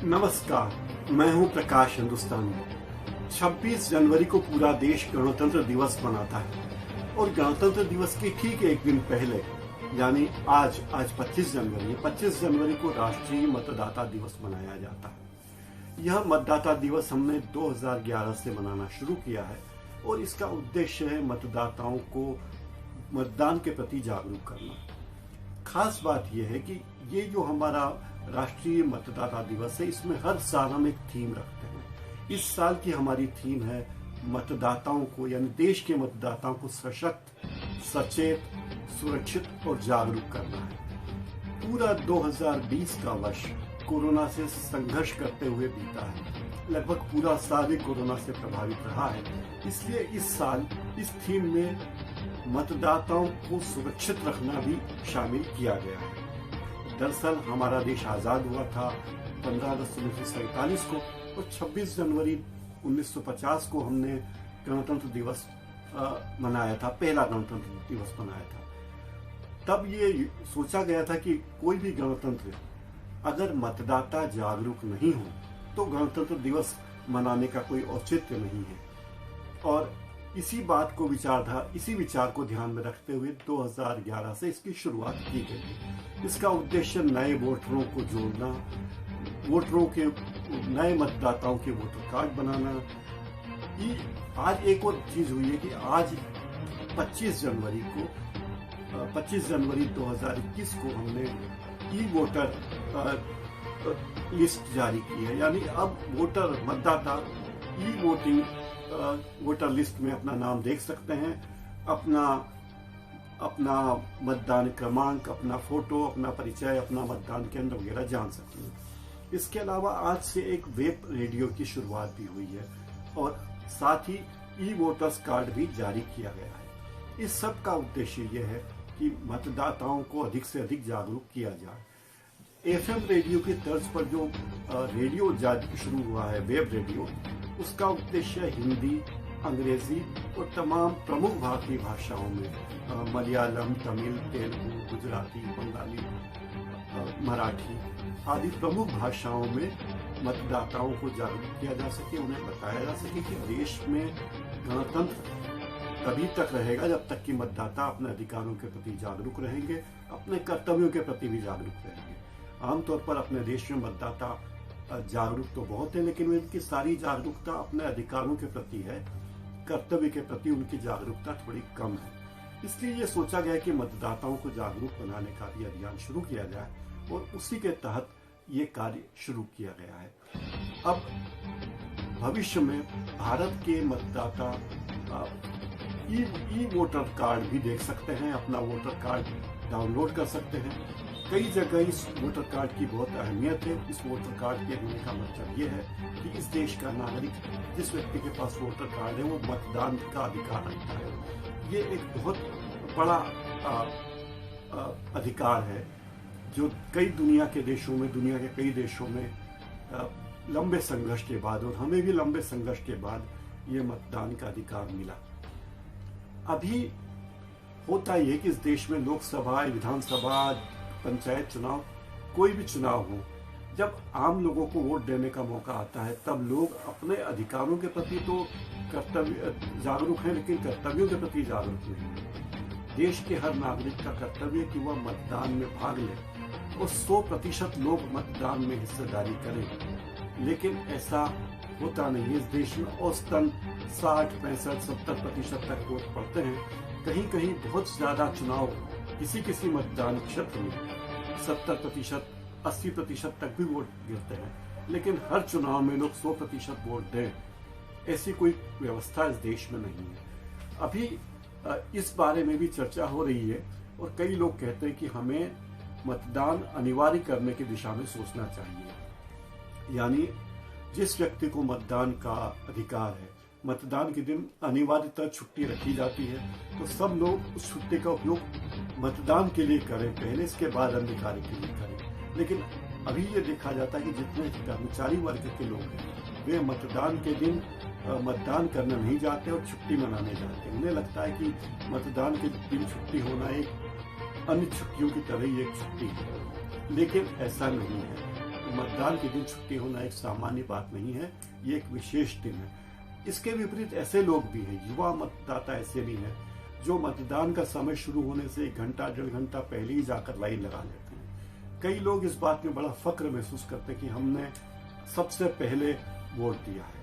नमस्कार, मैं हूं प्रकाश हिंदुस्तानी। 26 जनवरी को पूरा देश गणतंत्र दिवस मनाता है और गणतंत्र दिवस के ठीक एक दिन पहले यानी आज 25 जनवरी को राष्ट्रीय मतदाता दिवस मनाया जाता है। यह मतदाता दिवस हमने 2011 से मनाना शुरू किया है और इसका उद्देश्य है मतदाताओं को मतदान के प्रति जागरूक करना। खास बात यह है कि ये जो हमारा राष्ट्रीय मतदाता दिवस है, इसमें हर साल हम एक थीम रखते हैं। इस साल की हमारी थीम है मतदाताओं को यानी देश के मतदाताओं को सशक्त, सचेत, सुरक्षित और जागरूक करना है। पूरा 2020 का वर्ष कोरोना से संघर्ष करते हुए बीता है। लगभग पूरा साल ही कोरोना से प्रभावित रहा है। इसलिए इस साल इस थीम में मतदाताओं को सुरक्षित रखना भी शामिल किया गया है। दरअसल हमारा देश आजाद हुआ था 15 अगस्त 1947 को और 26 जनवरी 1950 को हमने गणतंत्र दिवस मनाया था, पहला गणतंत्र दिवस मनाया था। तब ये सोचा गया था कि कोई भी गणतंत्र अगर मतदाता जागरूक नहीं हो तो गणतंत्र दिवस मनाने का कोई औचित्य नहीं है। और इसी विचार को ध्यान में रखते हुए 2011 से इसकी शुरुआत की गई थी। इसका उद्देश्य नए वोटरों को जोड़ना, वोटरों के नए मतदाताओं के वोटर कार्ड बनाना। आज एक और चीज हुई है कि आज 25 जनवरी 2021 को हमने ई वोटर लिस्ट जारी की है। यानी अब मतदाता ई वोटिंग वोटर लिस्ट में अपना नाम देख सकते हैं, अपना मतदान क्रमांक, अपना फोटो, अपना परिचय, अपना मतदान केंद्र वगैरह जान सकते हैं। इसके अलावा आज से एक वेब रेडियो की शुरुआत भी हुई है और साथ ही ई वोटर्स कार्ड भी जारी किया गया है। इस सब का उद्देश्य यह है कि मतदाताओं को अधिक से अधिक जागरूक किया जाए। एफएम रेडियो की तर्ज पर जो रेडियो शुरू हुआ है, वेब रेडियो, उसका उद्देश्य हिंदी, अंग्रेजी और तमाम प्रमुख भारतीय भाषाओं में मलयालम, तमिल, तेलुगु, गुजराती, बंगाली, मराठी आदि प्रमुख भाषाओं में मतदाताओं को जागरूक किया जा सके, उन्हें बताया जा सके कि देश में गणतंत्र तभी तक रहेगा जब तक कि मतदाता अपने अधिकारों के प्रति जागरूक रहेंगे, अपने कर्तव्यों के प्रति भी जागरूक रहेंगे। आमतौर पर अपने देश में मतदाता जागरूक तो बहुत है, लेकिन उनकी सारी जागरूकता अपने अधिकारों के प्रति है, कर्तव्य के प्रति उनकी जागरूकता थोड़ी कम है। इसलिए ये सोचा गया कि मतदाताओं को जागरूक बनाने का भी अभियान शुरू किया जाए और उसी के तहत ये कार्य शुरू किया गया है। अब भविष्य में भारत के मतदाता ई वोटर कार्ड भी देख सकते हैं, अपना वोटर कार्ड डाउनलोड कर सकते हैं। कई जगह इस वोटर कार्ड की बहुत अहमियत है। इस वोटर कार्ड के होने का मतलब ये है कि इस देश का नागरिक, जिस व्यक्ति के पास वोटर कार्ड है, वो मतदान का अधिकार रखता है। ये एक बहुत बड़ा अधिकार है जो दुनिया के कई देशों में लंबे संघर्ष के बाद, और हमें भी लंबे संघर्ष के बाद ये मतदान का अधिकार मिला। अभी होता ये कि इस देश में लोकसभा, विधानसभा, पंचायत चुनाव, कोई भी चुनाव हो, जब आम लोगों को वोट देने का मौका आता है तब लोग अपने अधिकारों के प्रति तो जागरूक हैं, लेकिन कर्तव्यों के प्रति जागरूक नहीं है। देश के हर नागरिक का कर्तव्य कि वह मतदान में भाग ले और 100% लोग मतदान में हिस्सेदारी करें, लेकिन ऐसा होता नहीं है। इस देश में औसतन 60, 65, 70% तक वोट पड़ते हैं। कहीं कहीं बहुत ज्यादा चुनाव किसी मतदान क्षेत्र में 70%, 80% तक भी वोट गिरते हैं, लेकिन हर चुनाव में लोग 100% वोट दें, ऐसी कोई व्यवस्था इस देश में नहीं है। अभी इस बारे में भी चर्चा हो रही है और कई लोग कहते हैं कि हमें मतदान अनिवार्य करने की दिशा में सोचना चाहिए। यानी जिस व्यक्ति को मतदान का अधिकार है, मतदान के दिन अनिवार्यतः छुट्टी रखी जाती है, तो सब लोग उस छुट्टी का उपयोग मतदान के लिए करें पहले, इसके बाद अन्य कार्य के लिए करें। लेकिन अभी ये देखा जाता है कि जितने कर्मचारी वर्ग के लोग हैं वे मतदान के दिन मतदान करने नहीं जाते और छुट्टी मनाने जाते हैं। उन्हें लगता है कि मतदान के दिन छुट्टी होना एक अन्य छुट्टियों की तरह ही एक छुट्टी है, लेकिन ऐसा नहीं है। मतदान के दिन छुट्टी होना एक सामान्य बात नहीं है, ये एक विशेष दिन है। इसके विपरीत ऐसे लोग भी हैं, युवा मतदाता ऐसे भी हैं जो मतदान का समय शुरू होने से 1 घंटा 1.5 घंटा पहले ही जाकर लाइन लगा लेते हैं। कई लोग इस बात में बड़ा फक्र महसूस करते हैं कि हमने सबसे पहले वोट दिया है।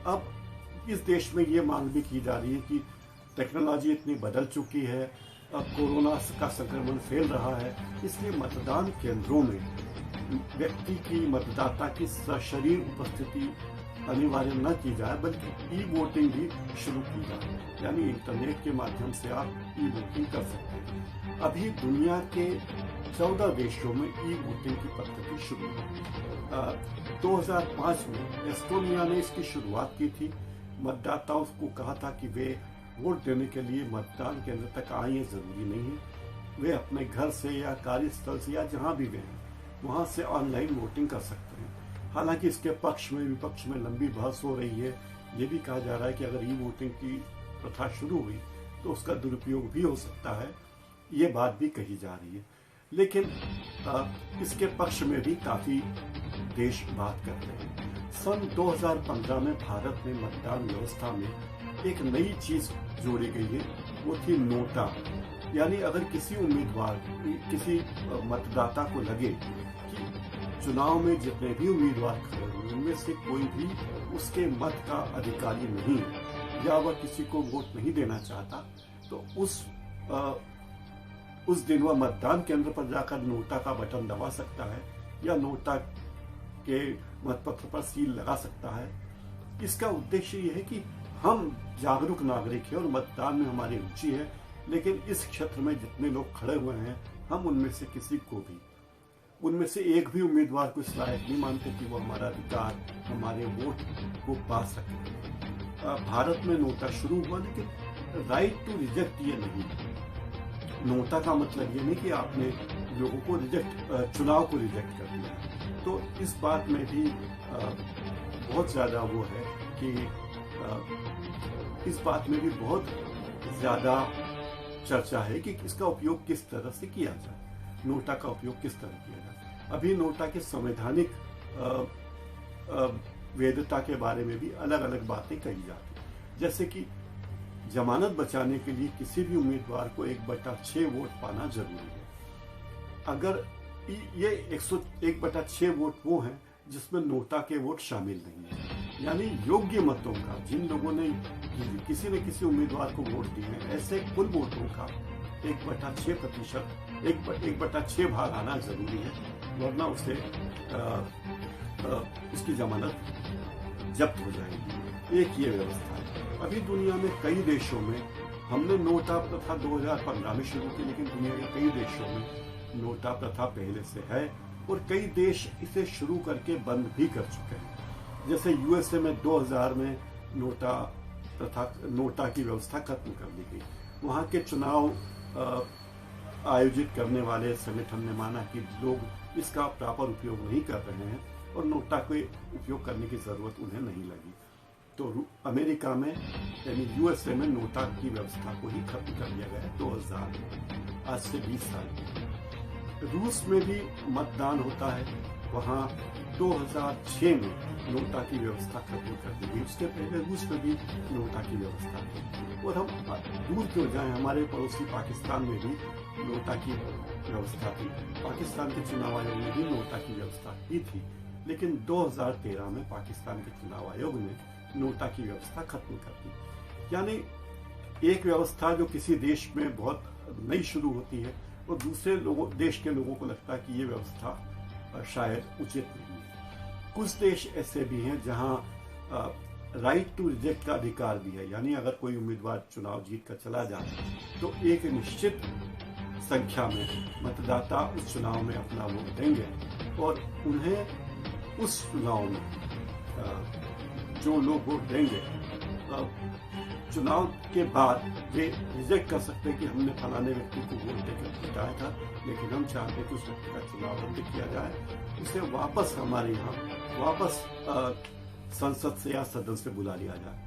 अब इस देश में ये मांग भी की जा रही है कि टेक्नोलॉजी इतनी बदल चुकी है, अब कोरोना का संक्रमण फैल रहा है, इसलिए मतदान केंद्रों में व्यक्ति की, मतदाता की सशरीर उपस्थिति अनिवार्य न की जाए, बल्कि ई वोटिंग भी शुरू की जाए। यानी इंटरनेट के माध्यम से आप ई वोटिंग कर सकते हैं। अभी दुनिया के 14 देशों में ई वोटिंग की पद्धति शुरू है। 2005 में एस्टोनिया ने इसकी शुरुआत की थी। मतदाताओं को कहा था कि वे वोट देने के लिए मतदान केंद्र तक आए, ये जरूरी नहीं है, वे अपने घर से या कार्यस्थल से या जहां भी वे हैं वहां से ऑनलाइन वोटिंग कर सकते हैं। हालांकि इसके पक्ष में विपक्ष में लंबी बहस हो रही है। ये भी कहा जा रहा है कि अगर ई वोटिंग की प्रथा शुरू हुई तो उसका दुरुपयोग भी हो सकता है, ये बात भी कही जा रही है। लेकिन इसके पक्ष में भी काफी देश बात कर रहे हैं। सन 2015 में भारत में मतदान व्यवस्था में एक नई चीज जोड़ी गई है, वो थी नोटा। यानी अगर किसी उम्मीदवार, किसी मतदाता को लगे कि चुनाव में जितने भी उम्मीदवार खड़े हुए उनमें से कोई भी उसके मत का अधिकारी नहीं या वह किसी को वोट नहीं देना चाहता, तो उस दिन वह मतदान केंद्र पर जाकर नोटा का बटन दबा सकता है या नोटा के मतपत्र पर सील लगा सकता है। इसका उद्देश्य यह है कि हम जागरूक नागरिक हैं और मतदान में हमारी रुचि है, लेकिन इस क्षेत्र में जितने लोग खड़े हुए हैं हम उनमें से किसी को भी, उनमें से एक भी उम्मीदवार को इस लायक नहीं मानते कि वो हमारा अधिकार, हमारे वोट को पा सके। भारत में नोटा शुरू हुआ, लेकिन राइट टू रिजेक्ट ये नहीं। नोटा का मतलब ये नहीं कि आपने लोगों को चुनाव को रिजेक्ट कर दिया। तो इस बात में भी बहुत ज्यादा वो है कि इस बात में भी बहुत ज्यादा चर्चा है कि इसका उपयोग किस तरह से किया जाए, नोटा का उपयोग किस तरह किया जाए। अभी नोटा के संवैधानिक वैधता के बारे में भी अलग अलग बातें कही जाती हैं, जैसे कि जमानत बचाने के लिए किसी भी उम्मीदवार को 1/6 वोट पाना जरूरी है। अगर ये 1/6 वोट वो हैं जिसमें नोटा के वोट शामिल नहीं है, यानी योग्य मतों का, जिन लोगों ने किसी न किसी उम्मीदवार को वोट दिए हैं, ऐसे कुल वोटों का 1/6%, 1/6 भाग आना जरूरी है, वरना उसे उसकी जमानत जब्त हो जाएगी। एक ये व्यवस्था है। अभी दुनिया में कई देशों में, हमने नोटा प्रथा 2015 में शुरू की, लेकिन दुनिया के कई देशों में नोटा प्रथा पहले से है और कई देश इसे शुरू करके बंद भी कर चुके हैं। जैसे यूएसए में 2000 में नोटा की व्यवस्था खत्म कर दी गई। वहां के चुनाव आयोजित करने वाले संगठन ने माना कि लोग इसका प्रॉपर उपयोग नहीं कर रहे हैं और नोटा को उपयोग करने की जरूरत उन्हें नहीं लगी। तो अमेरिका में, यानी यूएसए में, नोटा की व्यवस्था को ही खत्म कर दिया गया 2000 में, आज से 20 साल पहले। रूस में भी मतदान होता है, वहां 2006 में नोटा की व्यवस्था खत्म कर दी गई। उसके पहले रूस में भी नोटा की व्यवस्था थी। और हम दूर क्यों जाएं, हमारे पड़ोसी पाकिस्तान में भी नोटा की व्यवस्था थी। पाकिस्तान के चुनाव आयोग में भी नोटा की व्यवस्था की थी, लेकिन 2013 में पाकिस्तान के चुनाव आयोग ने नोटा की व्यवस्था खत्म कर दी। यानी एक व्यवस्था जो किसी देश में बहुत नई शुरू होती है और दूसरे देश के लोगों को लगता है कि ये व्यवस्था शायद उचित नहीं है। कुछ देश ऐसे भी हैं जहां राइट टू रिजेक्ट का अधिकार भी है, यानी अगर कोई उम्मीदवार चुनाव जीत कर चला जाए तो एक निश्चित संख्या में मतदाता उस चुनाव में अपना वोट देंगे और उन्हें उस चुनाव में जो लोग वोट देंगे, चुनाव के बाद वे रिजेक्ट कर सकते हैं कि हमने फलाने व्यक्ति को वोट देकर जिताया था, लेकिन हम चाहते हैं कि उस व्यक्ति का चुनाव रद्द किया जाए, उसे वापस हमारे यहाँ वापस संसद से या सदन से बुला लिया जाए।